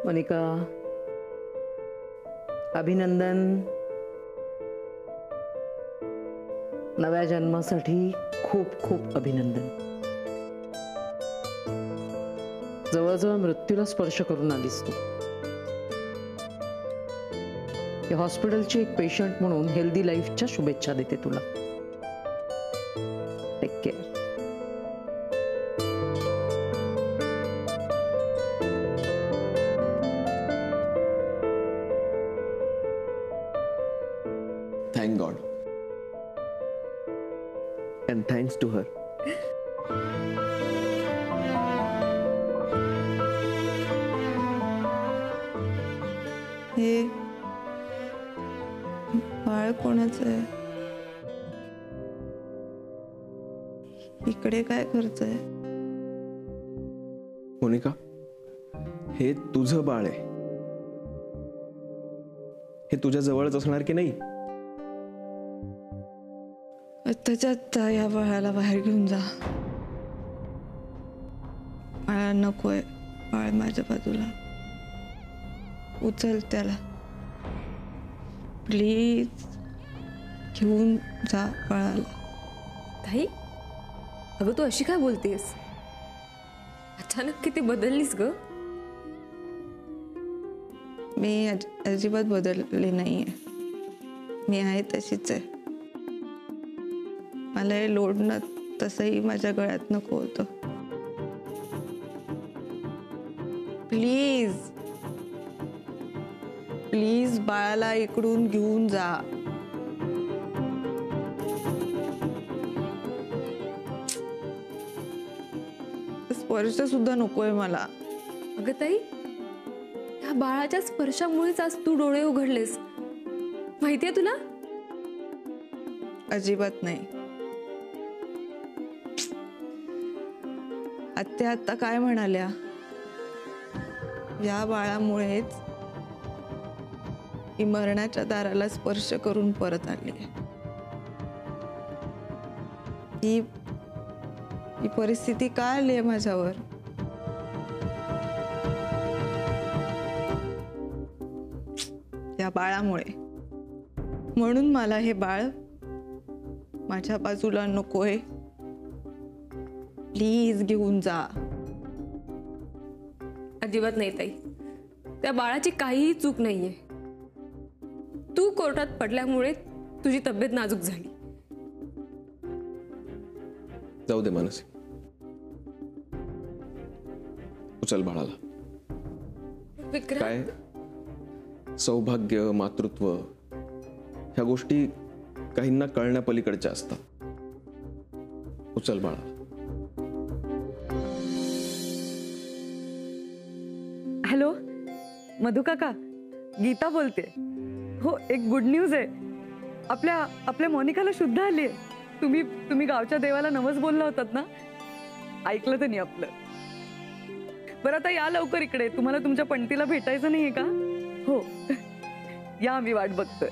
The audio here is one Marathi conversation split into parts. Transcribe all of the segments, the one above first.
मोनिका, अभिनंदन. नव्या जन्मासाठी खूप खूप अभिनंदन. जवळजवळ मृत्यूला स्पर्श करून आलीस तू. या हॉस्पिटलची एक पेशंट म्हणून हेल्दी लाईफच्या शुभेच्छा देते तुला. Take care. Thank God. And thanks to her. हे बाळ कोणाचं आहे? इकडे काय करतंय? मोनिका, हे तुझं बाळ आहे. हे तुझ्या जवळच असणार की नाही? आत्ताच्या या बाळाला बाहेर घेऊन जा. बाळा नकोय. बाळ माझ्या बाजूला. उचल त्याला प्लीज. घेऊन जा बाळाला. ताई, अगं तू अशी काय बोलतेस? अचानक किती बदललीस ग? मी अजिबात बदलली नाहीये. मी आहे तशीच आहे. मला हे लोडणं तसंही माझ्या गळ्यात नको होतं. प्लीज प्लीज बाळाला इकडून घेऊन जा. स्पर्श सुद्धा नकोय मला. अगं ताई, त्या बाळाच्या स्पर्शामुळेच आज तू डोळे उघडलेस, माहितीये तुला? अजिबात नाही. आत्या आता काय म्हणाल्या? या बाळामुळेच ही मरणाच्या दाराला स्पर्श करून परत आली आहे. ही परिस्थिती का आली आहे माझ्यावर? या बाळामुळे. म्हणून मला हे बाळ माझ्या बाजूला नकोय. प्लीज घेऊन जा. अजिबात नाही ताई, त्या बाळाची काहीही चूक नाहीये. तू कोर्टात पडल्यामुळे तुझी तब्येत नाजूक झाली. जाऊ दे मानसी. उचल बाळाला. विक्रांत, काय सौभाग्य, मातृत्व ह्या गोष्टी काहींना कळण्यापलीकडच्या असतात. उचल बाळाला. हॅलो मधु काका, गीता बोलते. हो, एक गुड न्यूज आहे. आपल्या मोनिकाला शुद्ध आली आहे. तुम्ही गावच्या देवाला नवस बोलला होतात ना, ऐकलं त्यांनी आपलं. बरं आता या लवकर इकडे. तुम्हाला तुमच्या पणतीला भेटायचं नाहीये का? हो या, आम्ही वाट बघतोय.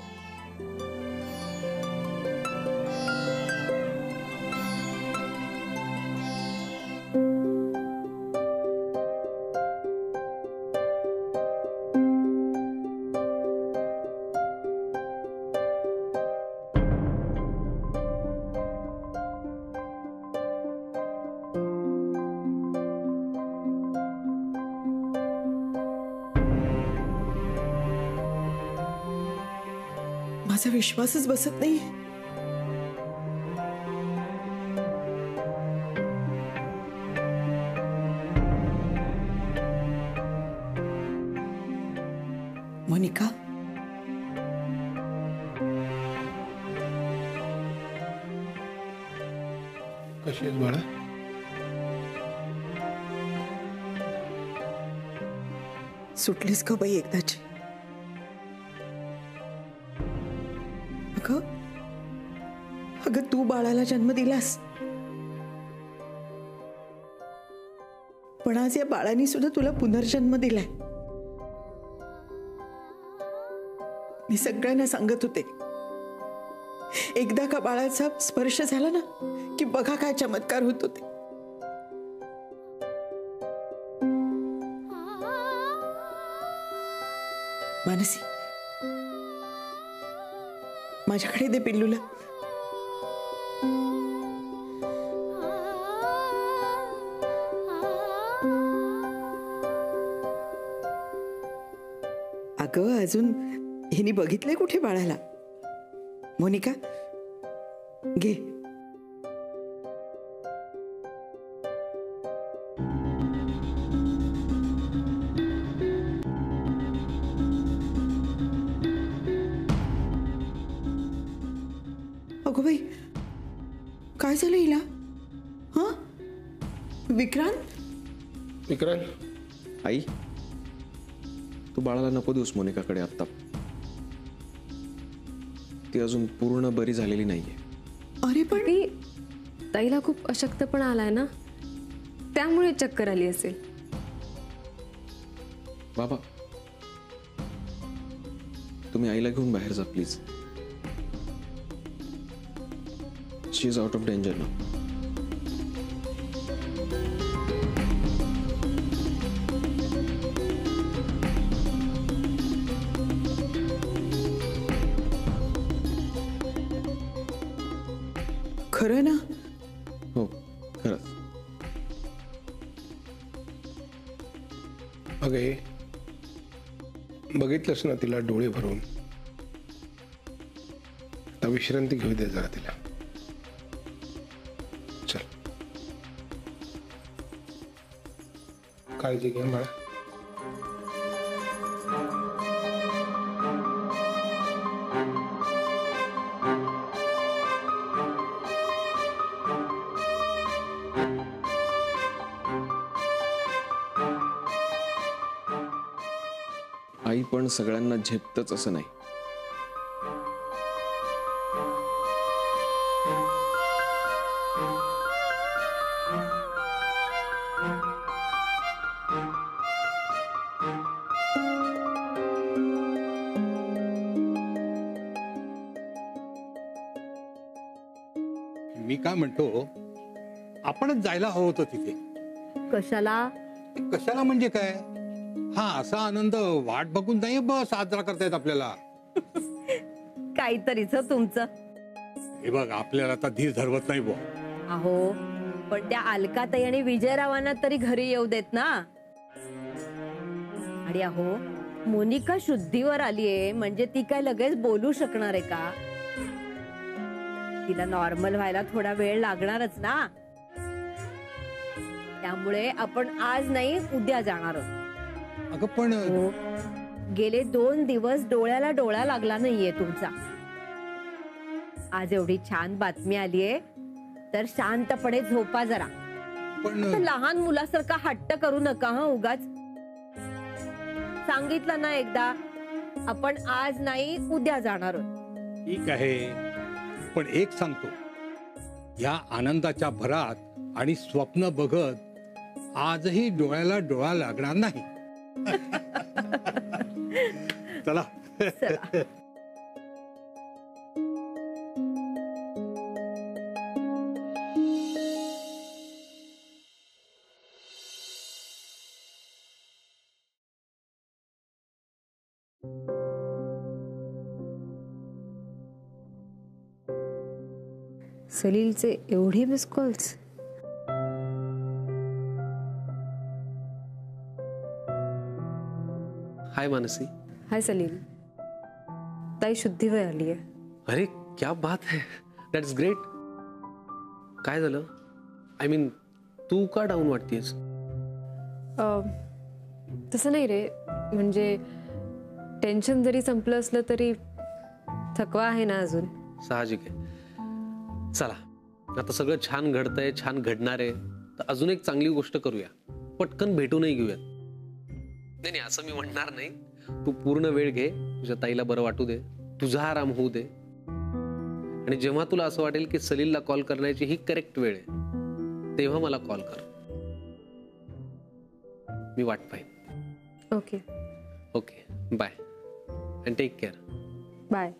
माझा विश्वासच बसत नाही. मोनिका, कशी आहेस बाळा? सुटलीस का बाई एकदाची? अगं तू बाळाला जन्म दिलास, पण आज या बाळाने सुद्धा तुला पुनर्जन्म दिलाय. मी सगळ्यांना सांगत होते, एकदा का बाळाचा स्पर्श झाला ना की बघा काय चमत्कार होत होते. मानसी, माझ्याकडे दे पिल्लूला. अगं, अजून हिने बघितलंय कुठे बाळाला? मोनिका, घे. अगो बाई, काय झालं हिला? हा, विक्रांत? आई, तू बाळाला नको देऊस मोनिकाकडे आत्ता. ती अजून पूर्ण बरी झालेली नाहीये. अरे पण ती ताईला खूप अशक्तपणा आलाय ना, त्यामुळे चक्कर आली असेल. बाबा, तुम्ही आईला घेऊन बाहेर जा please. She is out of danger ना. खरं ना? हो, खरंच. अगे, बघितलंस ना तिला डोळे भरून. आता विश्रांती घेऊ दे जरा तिला. चल, काळजी घे बाळा. आई पण सगळ्यांना झेपतच असं नाही. मी काय म्हणतो, आपणच जायला हवं होतं तिथे. कशाला? कशाला म्हणजे काय, हा असा आनंद वाट बघून नाही साजरा करतायत आपल्याला. काहीतरीच हो तुमचं. हे बघ, आपल्याला आता धीर धरवत नाही बुवा. अहो, पण त्या अलकाताई आणि विजयरावांना तरी घरी येऊ देत ना. आणि अहो, मोनिका शुद्धीवर आलीये म्हणजे ती काय लगेच बोलू शकणार आहे का? तिला नॉर्मल व्हायला थोडा वेळ लागणारच ना. त्यामुळे आपण आज नाही उद्या जाणार आहोत. अगं पण हो, गेले 2 दिवस डोळ्याला डोळा लागला नाहीये तुमचा. आज एवढी छान बातमी आलीये तर शांतपणे झोपा जरा. पण असं लहान मुलासारखा हट्ट करू नका हा उगाच. सांगितलं ना एकदा, आपण आज नाही उद्या जाणार आहोत. ठीक आहे, पण एक सांगतो, या आनंदाच्या भरात आणि स्वप्न बघत आजही डोळ्याला डोळा लागणार नाही. चला. चला. सलीलचे एवढे मिस कॉल्स. हाय मानसी. हाय सलील, ताई शुद्धीवर आली आहे. अरे क्या बात है, दॅट्स ग्रेट. काय झालं? आय मीन, तू का डाऊन वाटतेस? तसं नाही रे, म्हणजे टेन्शन जरी संपलं असलं तरी थकवा आहे ना अजून. साहजिक आहे. चला, आता सगळं छान घडतंय, छान घडणार आहे, तर अजून एक चांगली गोष्ट करूया. पटकन भेटूनही घेऊयात. नाही नाही, असं मी म्हणणार नाही. तू पूर्ण वेळ घे, तुझ्या ताईला बरं वाटू दे, तुझा आराम होऊ दे. आणि जेव्हा तुला असं वाटेल की सलीलला कॉल करण्याची ही करेक्ट वेळ आहे, तेव्हा मला कॉल कर. मी वाट पाहिन. Okay okay, bye and take care. Bye.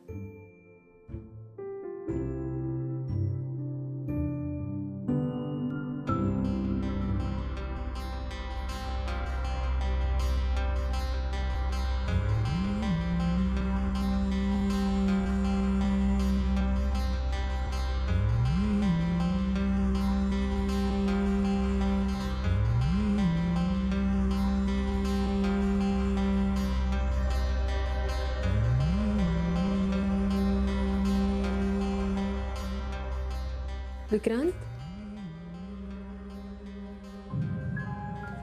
Vikrant,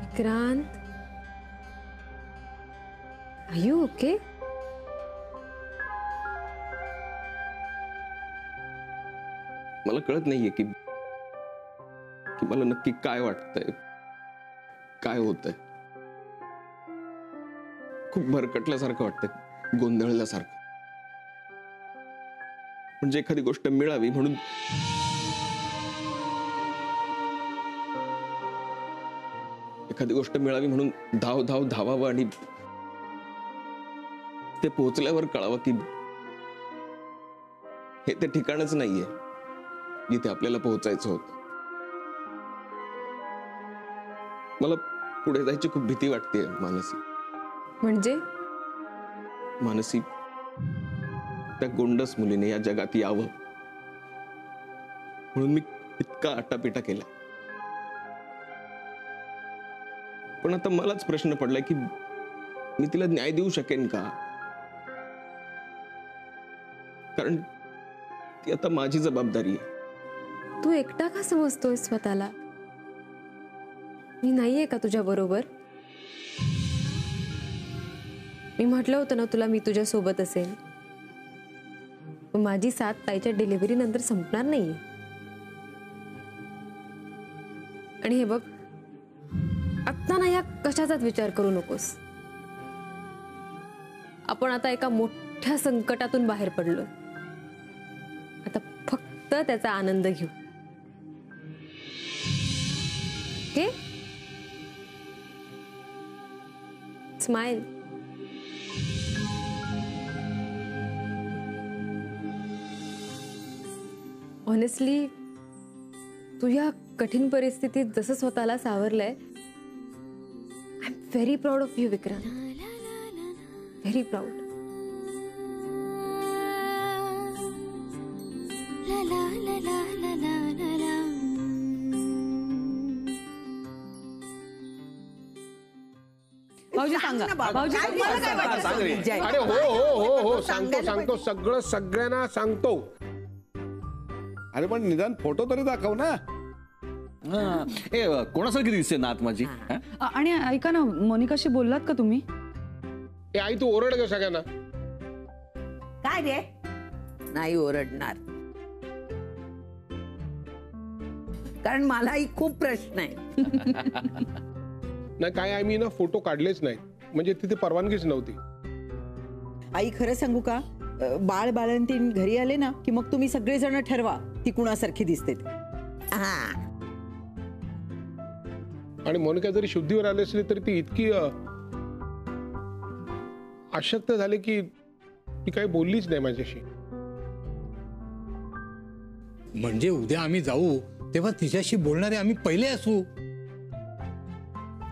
Vikrant, are you okay? मला कळत नाहीये की मला नक्की काय वाटतंय, काय होतंय. खूप भरकटल्यासारखं वाटतंय, गोंधळल्यासारखं. म्हणजे एखादी गोष्ट मिळावी म्हणून धाव धाव धावावं आणि ते पोहोचल्यावर कळावं की हे ते ठिकाणच नाहीये जिथे आपल्याला पोहोचायचं होतं. मला पुढे जायची खूप भीती वाटते मानसी. म्हणजे त्या गोंडस मुलीने या जगात यावं म्हणून मी इतका आटापिटा केला. पण आता मलाच प्रश्न पडलाय की मी तिला न्याय देऊ शकेन का? कारण ती आता माझी जबाबदारी आहे. तू एकटा का समजतोय स्वतःला? मी नाहीये का तुझ्या बरोबर? मी म्हटलं होतं ना तुला, मी तुझ्या सोबत असेल. माझी साथ ताईच्या डिलिव्हरी नंतर संपणार नाहीये. आणि हे बघ, आता ना या कशाचाच विचार करू नकोस. आपण आता एका मोठ्या संकटातून बाहेर पडलो. आता फक्त त्याचा आनंद घेऊ. ओके? स्माइल. ऑनेस्टली तू या कठीण परिस्थितीत जसं स्वतःला सावरलंय, I am very proud of you Vikrant. Very proud. भाऊजी सांगा, भाऊजी अरे हो हो हो हो सांगतो सगळं सगळ्यांना सांगतो. अरे पण निदान फोटो तरी दाखव ना. कोणासारखी दिसते नात माझी. आणि ऐका ना, मोनिकाशी बोललात का तुम्ही? ए आई तू ओरड ग सगळ्यांना. काय रे? नाही ओरडणार, कारण मलाही खूप प्रश्न आहे. नाही काय आहे, मी ना फोटो काढलेच नाही, म्हणजे तिथे परवानगीच नव्हती. आई खरं सांगू का, बाळंतीण घरी आले ना की मग तुम्ही सगळेजण ठरवा ती कुणासारखी दिसते. आणि मोनिका जरी शुद्धीवर आली असली तरी ती इतकी अशक्त झाली की ती काही बोललीच नाही माझ्याशी. म्हणजे उद्या आम्ही जाऊ तेव्हा तिच्याशी बोलणारे आम्ही पहिले असू.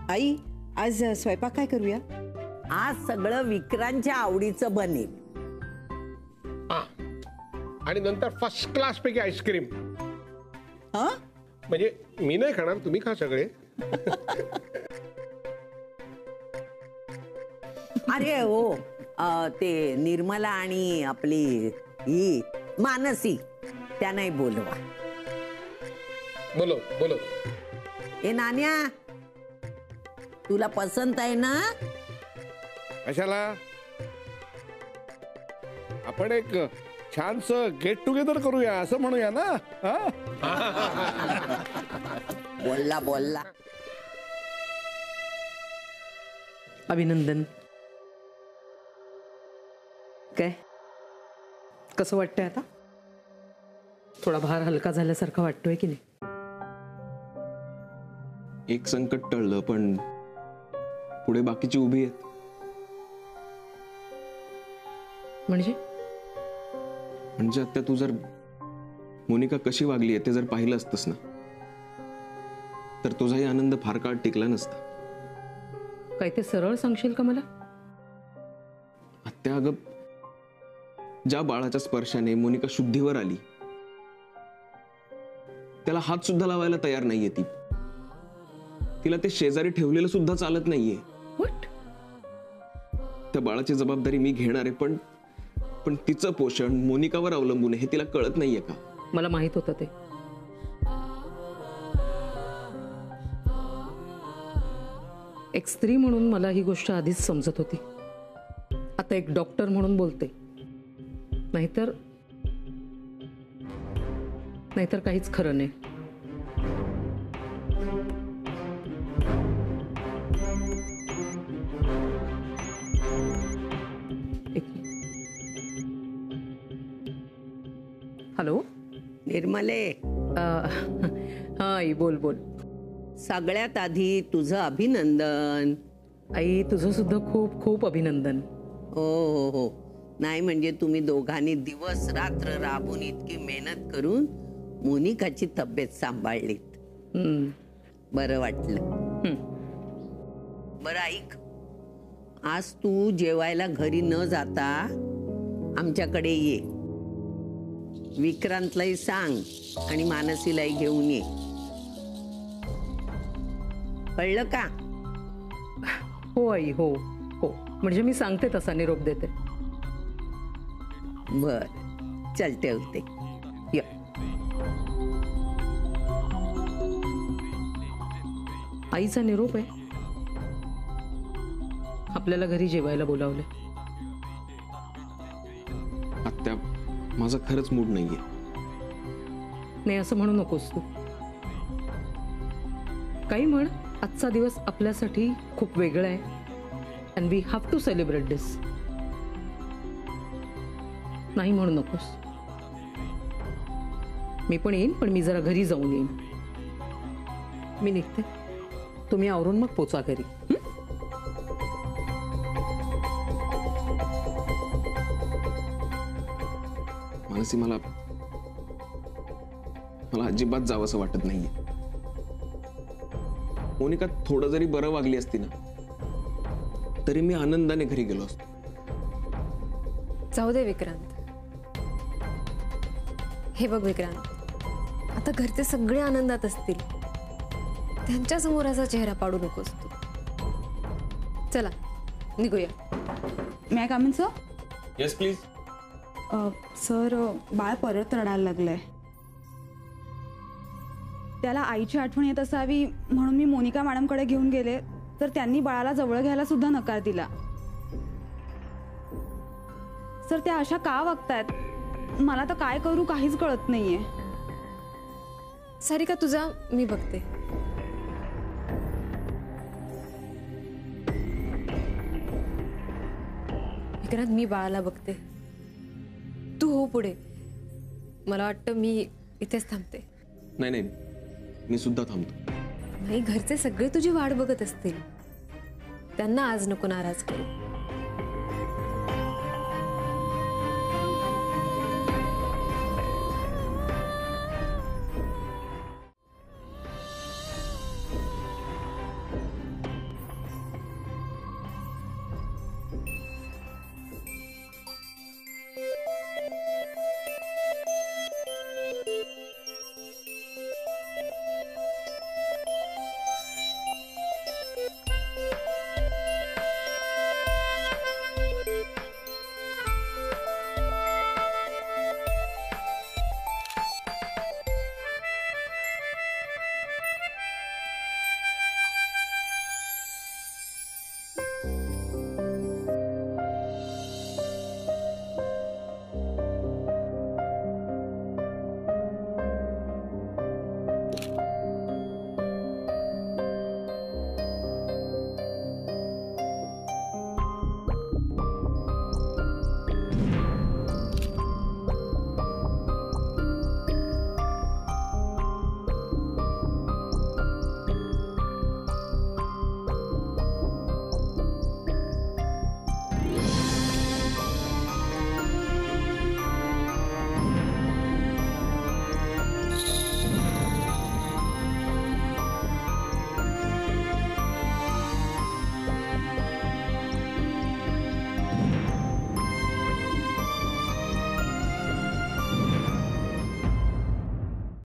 आई आज स्वयंपाक काय करूया? आज सगळं विक्रांतच्या आवडीचं बनेल. आणि नंतर फर्स्ट क्लास पैकी आईस्क्रीम. म्हणजे मी नाही खाणार, तुम्ही खा सगळे. अरे हो, ते निर्मला आणि आपली ही मानसी त्या नाही बोलवा. बोलो. ए नान्या, तुला पसंत आहे ना? कशाला? आपण एक छानस गेट टुगेदर करूया असं म्हणूया ना. बोलला. अभिनंदन. काय कसं वाटतंय आता? थोडा भार हलका झाल्यासारखा वाटतोय की नाही? एक संकट टळलं, पण पुढे बाकीची उभी आहेत. म्हणजे आता तू जर मोनिका कशी वागली आहे ते जर पाहिलं असतंस ना, तर तुझाही आनंद फार काळ टिकला नसता. काय ते सरळ सांगशील का मला? आत्या, अगं ज्या बाळाच्या स्पर्शाने मोनिका शुद्धीवर आली त्याला हात सुद्धा लावायला तयार नाहीये ती. तिला ते शेजारी ठेवलेलं सुद्धा चालत नाहीये. त्या बाळाची जबाबदारी मी घेणार आहे, पण तिचं पोषण मोनिकावर अवलंबून आहे हे तिला कळत नाहीये का? मला माहित होतं ते. एक स्त्री म्हणून मला ही गोष्ट आधीच समजत होती. आता एक डॉक्टर म्हणून बोलते. नाहीतर काहीच खरं नाही. हॅलो निर्मले, हा आई, बोल बोल. सगळ्यात आधी तुझं अभिनंदन. आई, तुझं सुद्धा खूप खूप अभिनंदन. हो हो हो. नाही म्हणजे तुम्ही दोघांनी दिवस रात्र राबून इतकी मेहनत करून मोनिकाची तब्येत सांभाळलीत. बरं वाटलं. बरं ऐक, आज तू जेवायला घरी न जाता आमच्याकडे ये. विक्रांतलाही सांग आणि मानसीलाही घेऊन ये. कळलं का? हो आई, हो हो. म्हणजे मी सांगते तसा निरोप देते. बर, चल ठेवते. या. आईचा निरोप आहे. आपल्याला घरी जेवायला बोलावले. आत्या, माझा खरंच मूड नाहीये. नाही असं म्हणू नकोस तू. काही म्हण, आजचा दिवस आपल्यासाठी खूप वेगळा आहे. And we have to celebrate this. नाही म्हणू नकोस. मी पण येईन, पण मी जरा घरी जाऊन येईन. मी निघते. तुम्ही आवरून मग पोचा घरी. मानसी, मला अजिबात जावंसं वाटत नाहीये. मोनिका थोडं जरी बरं वागली असती ना, तरी मी आनंदाने घरी गेलो असतो. जाऊ दे विक्रांत. हे बघ विक्रांत, आता घरचे सगळे आनंदात असतील. त्यांच्या समोर असा चेहरा पाडू नकोस तू. चला निघूया. मी काय म्हणतो? Yes please. सर, बाळ परत रडायला लागलंय. त्याला आईची आठवण येत असावी म्हणून मी मोनिका मॅडमकडे घेऊन गेले, तर त्यांनी बाळाला जवळ घ्यायला सुद्धा नकार दिला. सर, त्या अशा का वागतायत? मला तर काय करू काहीच कळत नाहीये. सारिका, तुझा मी बघते. विक्रांत, मी बाळाला बघते. तू हो पुढे. मला वाटतं मी इथेच थांबते. नाही नाही, मी सुद्धा थांबतो. नाही, घरचे सगळे तुझी वाट बघत असतील. त्यांना आज नको नाराज करू.